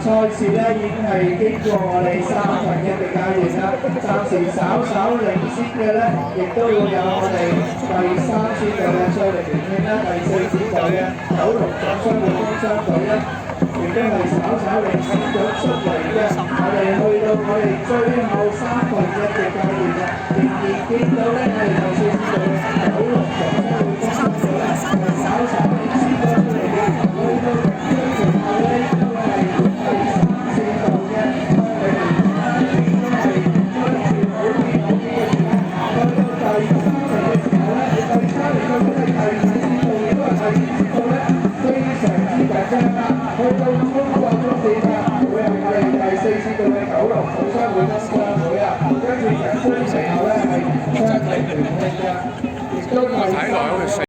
賽事咧已經係經過我哋1/3嘅階段啦，暫時稍稍領先嘅咧，亦都會有我哋第3支隊嘅賽力聯慶啦，第4支隊嘅九龍總商會工商隊咧，亦都係稍稍領先咗出嚟嘅。我哋去到我哋最後1/3嘅階段啦，仍然見到咧我哋第4支隊嘅九龍總商會工商隊咧係稍稍領先咗出嚟嘅，去到最後咧應該係第3、4度嘅我哋亦都係追住好啲嘅時間，去到第3名嘅時候咧，第3名究竟係第5支道亦都係第2支道咧，非常之緊張啦！去到中國終點啊，會係我哋第4支道嘅九龍總商會工商會啊，跟住緊追隨後咧係商力聯慶嘅。